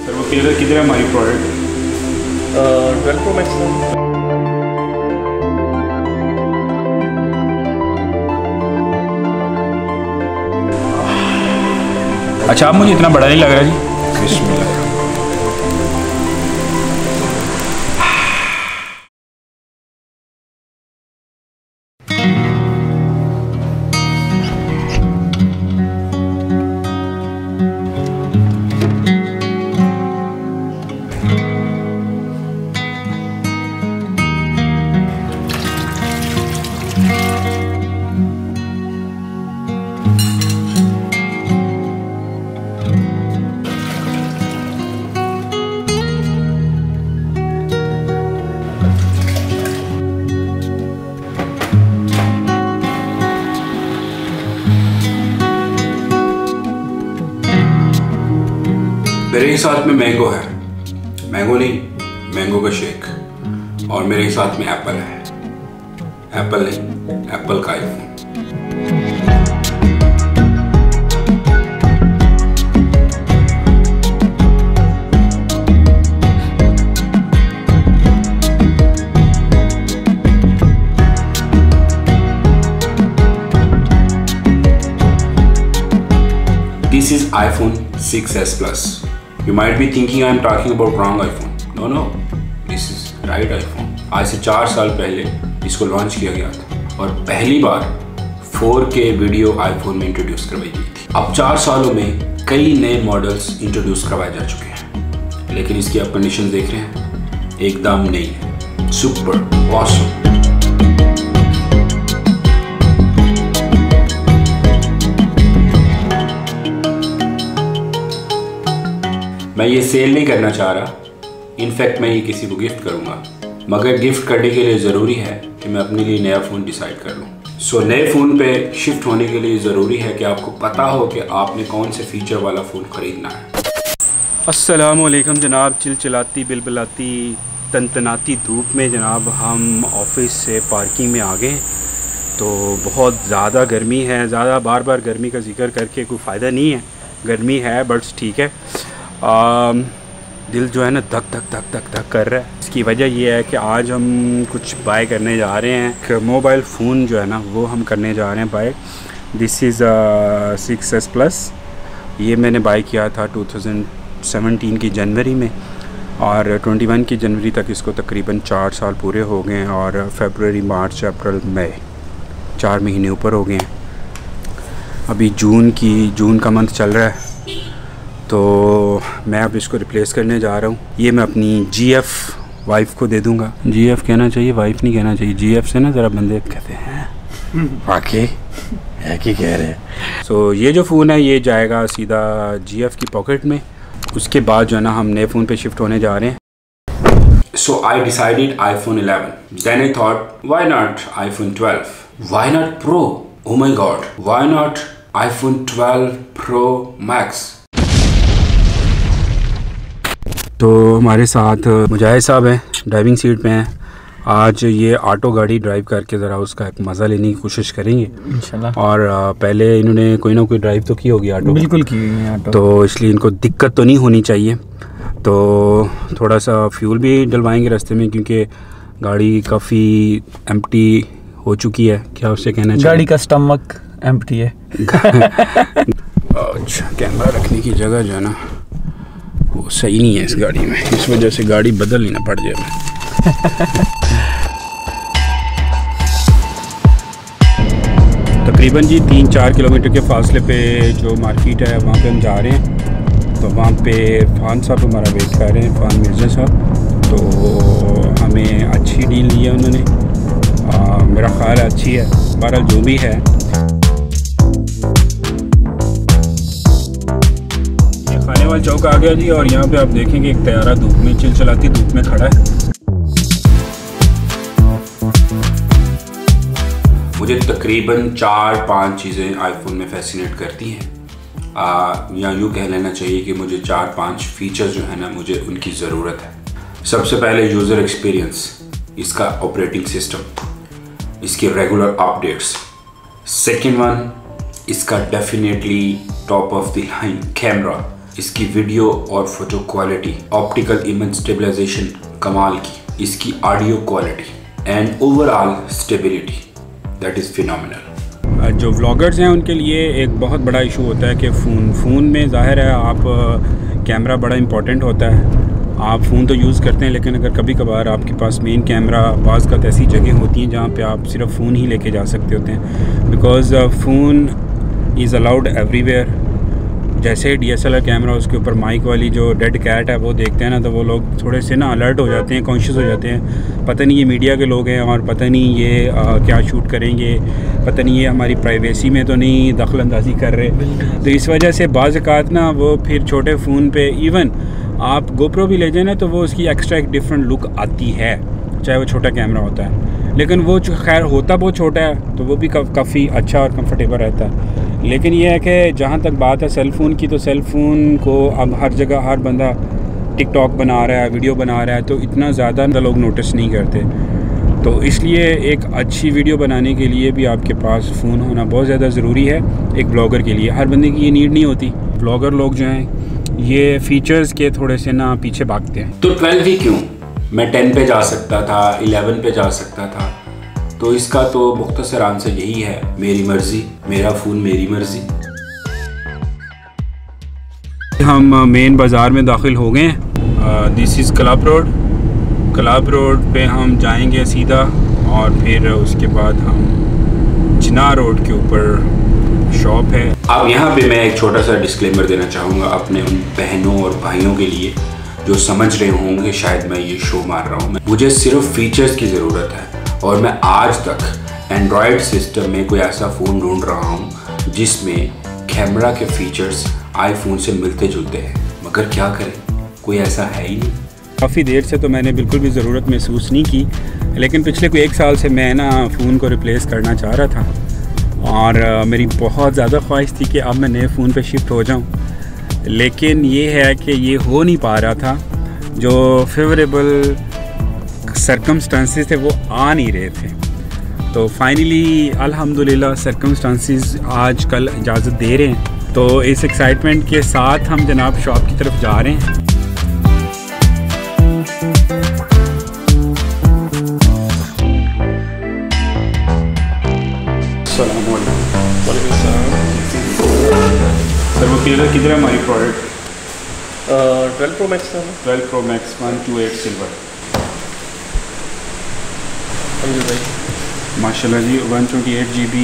Sir वो किधर है हमारी प्रोडक्ट? 12 Pro Max है। अच्छा, आप मुझे इतना बड़ा नहीं लग रहा जी। बिस्मिल्लाह। मेरे साथ में मैंगो है, मैंगो नहीं, मैंगो का शेक। और मेरे साथ में एप्पल है, एप्पल नहीं, एप्पल का iPhone. This is iPhone 6s Plus. You might be thinking I am talking about wrong iPhone. No, this is right iPhone. आज से 4 साल पहले इसको लॉन्च किया गया था और पहली बार 4K वीडियो iPhone में इंट्रोड्यूस करवाई गई थी। अब 4 सालों में कई नए मॉडल्स इंट्रोड्यूस करवाए जा चुके हैं, लेकिन इसकी आप कंडीशन देख रहे हैं, एकदम नई है, सुपर ऑसम। मैं ये सेल नहीं करना चाह रहा, इनफैक्ट मैं ये किसी को गिफ्ट करूंगा, मगर गिफ्ट करने के लिए ज़रूरी है कि मैं अपने लिए नया फ़ोन डिसाइड कर लूँ। सो नए फ़ोन पे शिफ्ट होने के लिए ज़रूरी है कि आपको पता हो कि आपने कौन से फीचर वाला फ़ोन ख़रीदना है। अस्सलामुअलैकुम जनाब। चिलचिलाती बिलबिलाती तनतनाती धूप में जनाब हम ऑफिस से पार्किंग में आ गए। तो बहुत ज़्यादा गर्मी है, ज़्यादा बार बार गर्मी का जिक्र करके कोई फ़ायदा नहीं है, गर्मी है बट ठीक है। दिल जो है ना धक धक धक धक धक कर रहा है। इसकी वजह यह है कि आज हम कुछ बाय करने जा रहे हैं, कि मोबाइल फ़ोन जो है ना वो हम करने जा रहे हैं bye. This is 6s Plus। ये मैंने बाय किया था 2017 की जनवरी में और 21 की जनवरी तक इसको तकरीबन 4 साल पूरे हो गए हैं और फरवरी, मार्च, अप्रैल, मई 4 महीने ऊपर हो गए हैं। अभी जून का मंथ चल रहा है, तो मैं अब इसको रिप्लेस करने जा रहा हूँ। ये मैं अपनी GF वाइफ को दे दूँगा। GF कहना चाहिए, वाइफ नहीं कहना चाहिए। GF से ना ज़रा बंदे कहते हैं वाकई है कि कह रहे हैं। सो ये जो फ़ोन है ये जाएगा सीधा GF की पॉकेट में। उसके बाद जो है ना हम नए फ़ोन पे शिफ्ट होने जा रहे हैं। So I decided iPhone 11. Then I thought, why not iPhone 12? Why not Pro? Oh my God! Why not iPhone 12 Pro Max? तो हमारे साथ मुजाहिद साहब हैं, ड्राइविंग सीट पे हैं। आज ये ऑटो गाड़ी ड्राइव करके ज़रा उसका एक मज़ा लेने की कोशिश करेंगे इंशाल्लाह। और पहले इन्होंने कोई ना कोई ड्राइव तो की होगी ऑटो। बिल्कुल की है ऑटो, तो इसलिए इनको दिक्कत तो नहीं होनी चाहिए। तो थोड़ा सा फ्यूल भी डलवाएंगे रास्ते में, क्योंकि गाड़ी काफ़ी एम्प्टी हो चुकी है। क्या उससे कहना चाहिए, गाड़ी का स्टमक एम्प्टी है। अच्छा, कैमरा रखने की जगह जो है ना वो सही नहीं है इस गाड़ी में, इस वजह से गाड़ी बदलनी ना पड़ जाए। तकरीबन जी 3-4 किलोमीटर के फासले पे जो मार्केट है वहाँ पे हम जा रहे हैं। तो वहाँ पे फ़ान साहब हमारा वेट कर रहे हैं, फ़ान मिर्ज़ा साहब। तो हमें अच्छी डील दी है उन्होंने, मेरा ख्याल है अच्छी है। बहरहाल जो भी है, खाने वाला चौक आ गया जी। और यहाँ पे आप देखेंगे एक तैयारा धूप में, चिलचिलाती धूप में खड़ा है। मुझे तकरीबन 4-5 चीज़ें आईफोन में फैसिनेट करती हैं, या यूँ कह लेना चाहिए कि मुझे 4-5 फीचर्स जो है ना मुझे उनकी ज़रूरत है। सबसे पहले यूज़र एक्सपीरियंस, इसका ऑपरेटिंग सिस्टम, इसके रेगुलर अपडेट्स। सेकेंड वन, इसका definitely top of the line camera. इसकी वीडियो और photo quality, optical image stabilisation कमाल की, इसकी audio quality and overall stability that is phenomenal. जो व्लॉगर्स हैं उनके लिए एक बहुत बड़ा इशू होता है कि फ़ोन में ज़ाहिर है आप कैमरा बड़ा इंपॉर्टेंट होता है। आप फ़ोन तो यूज़ करते हैं, लेकिन अगर कभी कभार आपके पास मेन कैमरा, बाज़ का ऐसी जगह होती हैं जहाँ पे आप सिर्फ फ़ोन ही लेके जा सकते होते हैं, because phone is allowed everywhere. जैसे DSLR कैमरा, उसके ऊपर माइक वाली जो डेड कैट है वो देखते हैं ना, तो वो लोग थोड़े से ना अलर्ट हो जाते हैं, कॉन्शियस हो जाते हैं, पता नहीं ये मीडिया के लोग हैं और पता नहीं ये क्या शूट करेंगे, पता नहीं ये हमारी प्राइवेसी में तो नहीं दखल अंदाज़ी कर रहे। तो इस वजह से बाज़ औक़ात ना वो फिर छोटे फ़ोन पे इवन आप GoPro भी ले जाए ना, तो वो उसकी एक्स्ट्रा एक डिफरेंट लुक आती है, चाहे वो छोटा कैमरा होता है। लेकिन वो खैर होता बहुत छोटा है, तो वो भी काफ़ी अच्छा और कंफर्टेबल रहता है। लेकिन ये है कि जहाँ तक बात है सेल फ़ोन की, तो सेल फ़ोन को अब हर जगह हर बंदा टिकटॉक बना रहा है, वीडियो बना रहा है, तो इतना ज़्यादा लोग नोटिस नहीं करते। तो इसलिए एक अच्छी वीडियो बनाने के लिए भी आपके पास फ़ोन होना बहुत ज़्यादा ज़रूरी है एक ब्लॉगर के लिए। हर बंदे की ये नीड नहीं होती। ब्लॉगर लोग जो हैं ये फ़ीचर्स के थोड़े से ना पीछे भागते हैं। तो 12 ही क्यों, मैं 10 पे जा सकता था, 11 पे जा सकता था। तो इसका तो मुख्तसर आंसर यही है, मेरी मर्ज़ी, मेरा फ़ोन मेरी मर्ज़ी। हम मेन बाज़ार में दाखिल हो गए हैं। दिस इज़ क्लब रोड पे हम जाएंगे सीधा, और फिर उसके बाद हम चिनार रोड के ऊपर शॉप है। अब यहाँ पे मैं एक छोटा सा डिस्क्लेमर देना चाहूँगा अपने उन बहनों और भाइयों के लिए जो समझ रहे होंगे शायद मैं ये शो मार रहा हूँ। मुझे सिर्फ फीचर्स की ज़रूरत है, और मैं आज तक एंड्रॉयड सिस्टम में कोई ऐसा फ़ोन ढूंढ रहा हूँ जिसमें कैमरा के फीचर्स आईफोन से मिलते जुलते हैं, मगर क्या करें, कोई ऐसा है ही नहीं। काफ़ी देर से तो मैंने बिल्कुल भी ज़रूरत महसूस नहीं की, लेकिन पिछले कोई 1 साल से मैं ना फ़ोन को रिप्लेस करना चाह रहा था, और मेरी बहुत ज़्यादा ख्वाहिश थी कि अब मैं नए फ़ोन पे शिफ्ट हो जाऊं। लेकिन ये है कि ये हो नहीं पा रहा था, जो फेवरेबल सर्कमस्टांसेस थे वो आ नहीं रहे थे। तो फाइनली अल्हम्दुलिल्लाह सर्कमस्टांसेस आज कल इजाज़त दे रहे हैं। तो इस एक्साइटमेंट के साथ हम जनाब शॉप की तरफ जा रहे हैं। सर वो किधर है हमारी प्रोडक्ट? 12 Pro Max है। 12 Pro Max 128 सिल्वर। माशाल्लाह जी 128 GB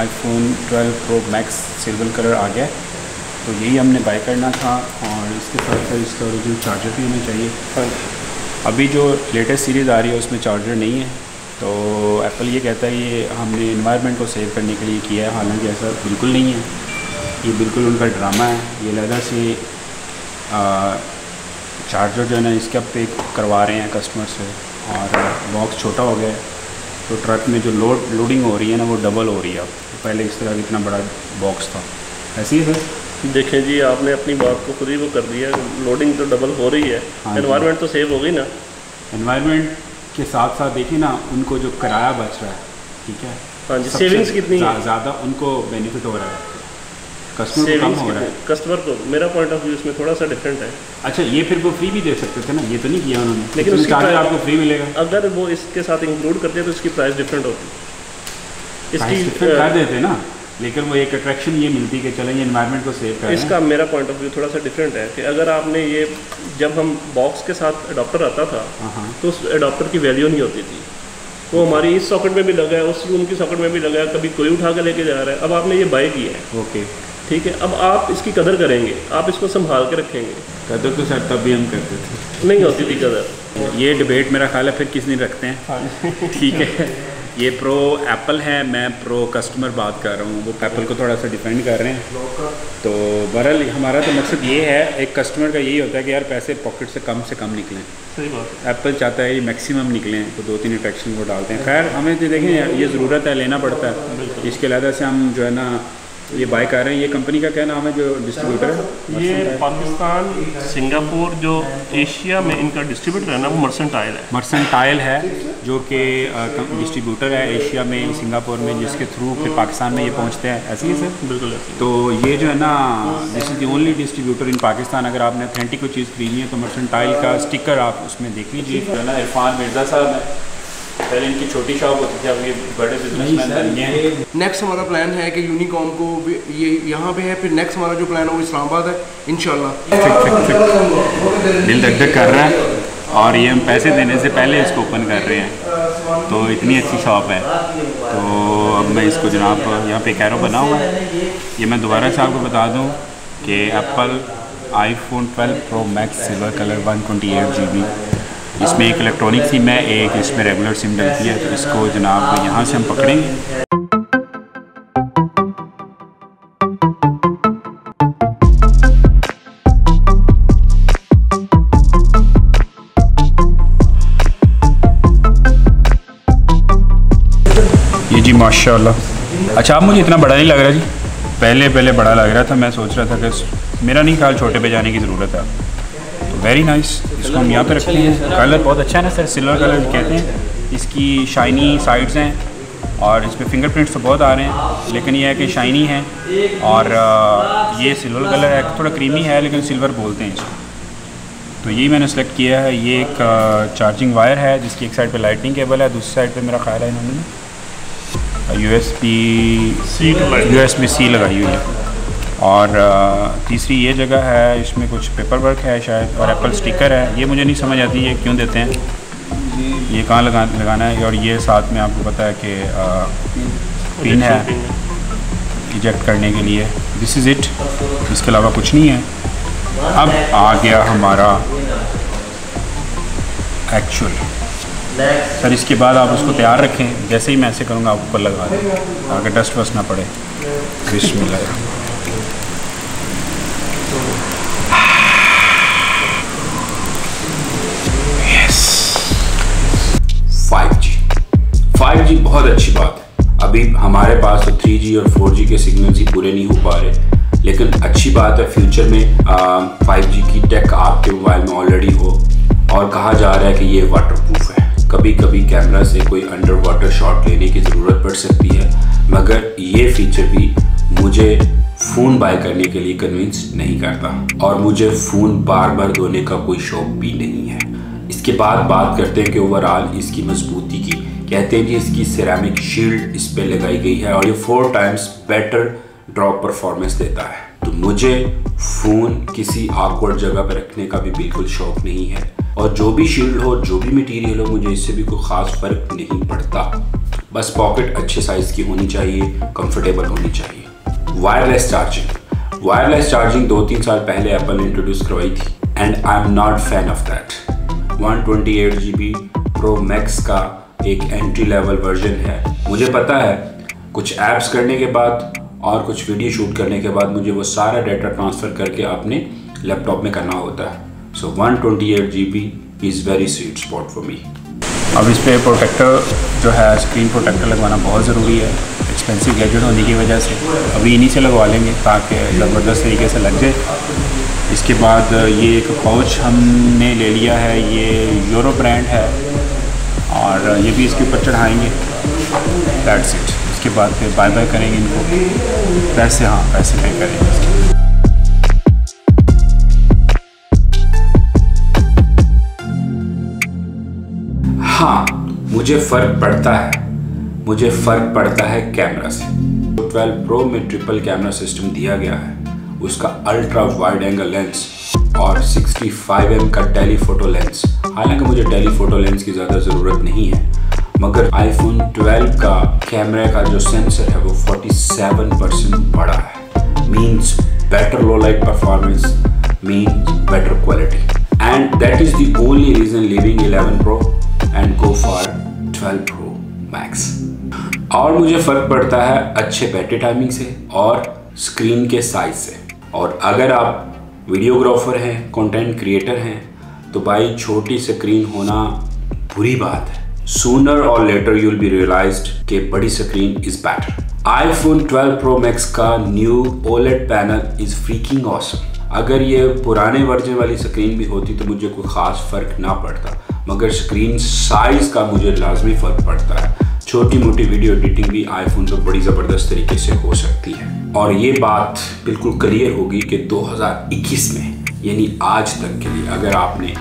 iPhone 12 Pro Max silver colour आ गया। तो यही हमने बाय करना था, और इसके साथ साथ इसका ओरिजिनल चार्जर भी हमें चाहिए। हाँ, अभी जो लेटेस्ट सीरीज़ आ रही है उसमें चार्जर नहीं है, तो एप्पल ये कहता है ये हमने इन्वायरमेंट को सेव करने के लिए किया है, हालांकि ऐसा बिल्कुल नहीं है। ये बिल्कुल उनका ड्रामा है। ये लहदा से चार्जर जो है ना इसके पे करवा रहे हैं कस्टमर से, और बॉक्स छोटा हो गया है, तो ट्रक में जो लोडिंग हो रही है ना वो डबल हो रही है। अब पहले इस तरह इतना बड़ा बॉक्स था। ऐसे ही सर देखें जी, आपने अपनी बात को खुद ही वो कर दिया, लोडिंग तो डबल हो रही है, एनवायरनमेंट तो सेव हो गई ना। एनवायरनमेंट के साथ साथ देखिए ना उनको जो किराया बच रहा है, ठीक है, हाँ जी, सेविंग्स कितनी ज़्यादा उनको बेनिफिट हो रहा है, कस्टमर को कम हो रहा है। कस्टमर को मेरा पॉइंट ऑफ व्यू इसमें थोड़ा सा डिफरेंट है। अच्छा, ये फिर वो फ्री भी दे सकते थे ना, ये तो नहीं किया उन्होंने, लेकिन उसकी चार्जर आपको फ्री मिलेगा। अगर वो इसके साथ इंक्लूड करते हैं तो इसकी प्राइस डिफरेंट होती। इसकी कर देते ना, लेकिन वो एक अट्रैक्शन ये मिलती कि चलें ये एनवायरनमेंट को सेव करें। इसका मेरा पॉइंट ऑफ व्यू थोड़ा सा डिफरेंट है कि अगर आपने ये, जब हम बॉक्स के साथ अडॉप्टर आता था तो उस अडॉप्टर की वैल्यू नहीं होती थी, वो हमारी इस सॉकेट में भी लगा है, उस रूम की सॉकेट में भी लगा है, कभी कोई उठा के लेके जा रहा है। अब आपने ये बाय किया है, ओके ठीक है, अब आप इसकी कदर करेंगे, आप इसको संभाल के रखेंगे। कदर तो सर तब भी हम करते थे, नहीं होती थी कदर। ये डिबेट मेरा ख्याल है फिर किस दिन रखते हैं। ठीक है, ये प्रो एप्पल है, मैं प्रो कस्टमर बात कर रहा हूँ, वो एप्पल को थोड़ा सा डिफेंड कर रहे हैं। तो बहरहाल हमारा तो मकसद ये है, एक कस्टमर का यही होता है कि यार पैसे पॉकेट से कम निकलें। सही बात। एप्पल चाहता है ये मैक्सिमम निकलें, तो 2-3 अट्रैक्शन को डालते हैं। खैर हमें तो देखें ये ज़रूरत है, लेना पड़ता है, इसके लिहाजा से हम जो है ना ये बाय कर रहे हैं। ये कंपनी का क्या नाम है जो डिस्ट्रीब्यूटर है? ये पाकिस्तान, सिंगापुर जो एशिया में इनका डिस्ट्रीब्यूटर है ना, वो मर्सेंटाइल है। मर्सेंटाइल है जो कि डिस्ट्रीब्यूटर है एशिया में, सिंगापुर में, जिसके थ्रू फिर पाकिस्तान में ये पहुंचते हैं। ऐसे ही सर? बिल्कुल ऐसे। तो ये जो है ना, this is the only distributor in Pakistan. अगर आपने ऑथेंटिक कोई चीज़ खरीदनी है तो मर्सेंटाइल का स्टिकर आप उसमें देख लीजिए। जो है ना, इरफान मिर्ज़ा साहब है, पहले इनकी छोटी शॉप होती थी, अब ये बड़े बिजनेसमैन बन गए हैं। नेक्स्ट हमारा प्लान है कि यूनिकॉम को ये यहाँ पे है, फिर नेक्स्ट हमारा जो प्लान है वो इस्लामाबाद है इंशाल्लाह। दिल धक धक कर रहा है और ये हम पैसे देने से पहले इसको ओपन कर रहे हैं, तो इतनी अच्छी शॉप है। तो अब मैं इसको जनाब यहाँ पे कैरो बना हुआ है। ये मैं दोबारा से आपको बता दूँ कि Apple iPhone 12 Pro Max silver colour 128 GB, इसमें एक इलेक्ट्रॉनिक सिम है, एक इसमें रेगुलर सिम डलती है। तो इसको जनाब यहाँ से हम पकड़ेंगे। ये जी माशाल्लाह। अच्छा, अब मुझे इतना बड़ा नहीं लग रहा जी, पहले बड़ा लग रहा था। मैं सोच रहा था कि मेरा नहीं ख्याल छोटे पे जाने की ज़रूरत है। Very nice. इसको हम यहाँ पे रखते हैं। कलर बहुत अच्छा है ना सर, सिल्वर कलर कहते हैं। इसकी शाइनी साइड्स हैं और इस पर फिंगरप्रिंट्स तो बहुत आ रहे हैं, लेकिन ये है कि शाइनी है और ये सिल्वर कलर है, थोड़ा क्रीमी है लेकिन सिल्वर बोलते हैं इसको। तो यही मैंने सेलेक्ट किया है। ये एक चार्जिंग वायर है जिसकी एक साइड पे लाइटिंग केबल है, दूसरी साइड पे मेरा ख्याल है इन्होंने USB-C लगाई हुई है। और तीसरी ये जगह है, इसमें कुछ पेपर वर्क है शायद, और एप्पल स्टिकर है। ये मुझे नहीं समझ आती ये क्यों देते हैं, ये कहाँ लगाना है। और ये साथ में आपको पता है कि पिन है इजेक्ट करने के लिए। दिस इज़ इट, इसके अलावा कुछ नहीं है। अब आ गया हमारा एक्चुअल। सर इसके बाद आप उसको तैयार रखें, जैसे ही मैं ऐसे करूँगा आप ऊपर लगा दें ताकि डस्ट वस्ट ना पड़े। बिस्मिल्लाह। यस, 5G बहुत अच्छी बात है। अभी हमारे पास तो 3G और 4G के सिग्नल्स ही पूरे नहीं हो पा रहे, लेकिन अच्छी बात है फ्यूचर में 5G की टेक आपके मोबाइल में ऑलरेडी हो। और कहा जा रहा है कि ये वाटरप्रूफ है। कभी कभी कैमरा से कोई अंडर वाटर शॉट लेने की ज़रूरत पड़ सकती है, मगर ये फीचर भी मुझे फ़ोन बाय करने के लिए कन्विंस नहीं करता और मुझे फ़ोन बार बार धोने का कोई शौक भी नहीं है। इसके बाद बात करते हैं कि ओवरऑल इसकी मजबूती की। कहते हैं कि इसकी सिरेमिक शील्ड इस पर लगाई गई है और ये 4 टाइम्स बेटर ड्रॉप परफॉर्मेंस देता है। तो मुझे फ़ोन किसी ऑकवर्ड जगह पर रखने का भी बिल्कुल शौक नहीं है, और जो भी शील्ड हो, जो भी मटेरियल हो, मुझे इससे भी कोई ख़ास फ़र्क नहीं पड़ता। बस पॉकेट अच्छे साइज़ की होनी चाहिए, कंफर्टेबल होनी चाहिए। वायरलेस चार्जिंग 2-3 साल पहले एप्पल ने इंट्रोड्यूस करवाई थी and I am not fan of that. 128 GB Pro Max का एक एंट्री लेवल वर्जन है। मुझे पता है कुछ ऐप्स करने के बाद और कुछ वीडियो शूट करने के बाद मुझे वो सारा डाटा ट्रांसफ़र करके अपने लैपटॉप में करना होता है। सो 128 GB is very sweet spot for me. अब इस पर प्रोटेक्टर जो है, स्क्रीन प्रोटेक्टर लगवाना बहुत ज़रूरी है, एक्सपेंसिव गैजेट होने की वजह से। अभी इन्हीं से लगवा लेंगे ताकि ज़बरदस्त तरीके से लग जाए। इसके बाद ये एक पाउच हमने ले लिया है, ये यूरो ब्रांड है और ये भी इसके ऊपर चढ़ाएँगे। That's it. इसके बाद फिर बाय बाय करेंगे इनको। पैसे पे करेंगे। हाँ, मुझे फ़र्क पड़ता है कैमरा से। 12 Pro में ट्रिपल कैमरा सिस्टम दिया गया है। उसका अल्ट्रा वाइड एंगल लेंस और 65mm का टेलीफोटो लेंस। हालांकि मुझे टेलीफोटो लेंस की ज़्यादा ज़रूरत नहीं है, मगर iPhone 12 का कैमरे का जो सेंसर है वो 47% बड़ा है। Means better low light performance, means better quality, and that is the only reason leaving 11 Pro and go for 12 Pro Max। और मुझे फ़र्क पड़ता है अच्छे बैटरी टाइमिंग से और स्क्रीन के साइज से। और अगर आप वीडियोग्राफर हैं, कंटेंट क्रिएटर हैं, तो भाई छोटी स्क्रीन होना बुरी बात है। Sooner or later you will be realised कि बड़ी screen is better. iPhone 12 Pro Max का new OLED panel is freaking awesome. अगर ये पुराने वर्जन वाली स्क्रीन भी होती तो मुझे कोई ख़ास फ़र्क ना पड़ता, मगर स्क्रीन साइज़ का मुझे लाजमी फ़र्क पड़ता है। छोटी मोटी वीडियो एडिटिंग भी आईफोन पर बड़ी ज़बरदस्त तरीके से हो सकती है। और ये बात बिल्कुल क्लियर होगी कि 2021 में यानी आज तक के लिए अगर आपने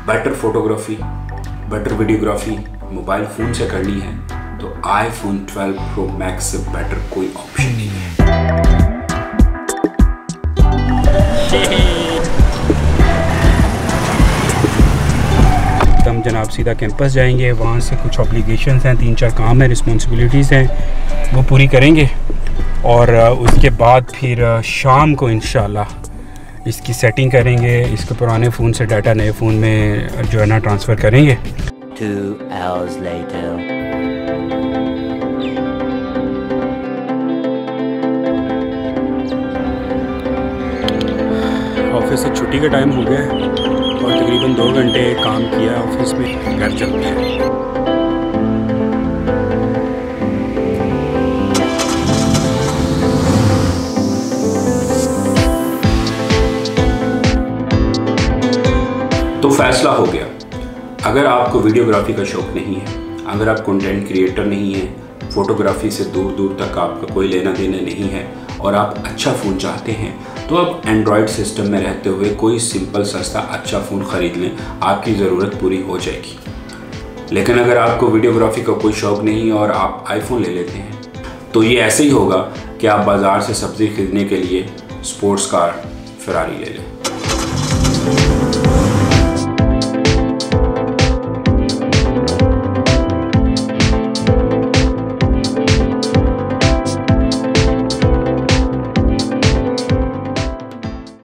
better photography, better videography mobile phone से करनी है तो आईफोन 12 प्रो मैक्स से बेटर कोई ऑप्शन नहीं है। हम जनाब सीधा कैंपस जाएंगे, वहाँ से कुछ ऑब्लिगेशंस हैं, 3-4 काम हैं, रिस्पॉन्सिबिलिटीज़ हैं, वो पूरी करेंगे और उसके बाद फिर शाम को इंशाल्लाह इसकी सेटिंग करेंगे, इसके पुराने फ़ोन से डाटा नए फ़ोन में जो है ना ट्रांसफ़र करेंगे। 2 hours later. ऑफिस से छुट्टी का टाइम हो गया है और तकरीबन 2 घंटे काम किया ऑफिस में, घर चलते हैं। तो फैसला हो गया, अगर आपको वीडियोग्राफी का शौक़ नहीं है, अगर आप कंटेंट क्रिएटर नहीं हैं, फ़ोटोग्राफी से दूर दूर तक आपका कोई लेना देना नहीं है और आप अच्छा फ़ोन चाहते हैं तो आप एंड्रॉयड सिस्टम में रहते हुए कोई सिंपल सस्ता अच्छा फ़ोन ख़रीद लें, आपकी ज़रूरत पूरी हो जाएगी। लेकिन अगर आपको वीडियोग्राफी का कोई शौक़ नहीं और आप आईफोन ले लेते हैं तो ये ऐसे ही होगा कि आप बाज़ार से सब्ज़ी खरीदने के लिए स्पोर्ट्स कार फरारी ले लें।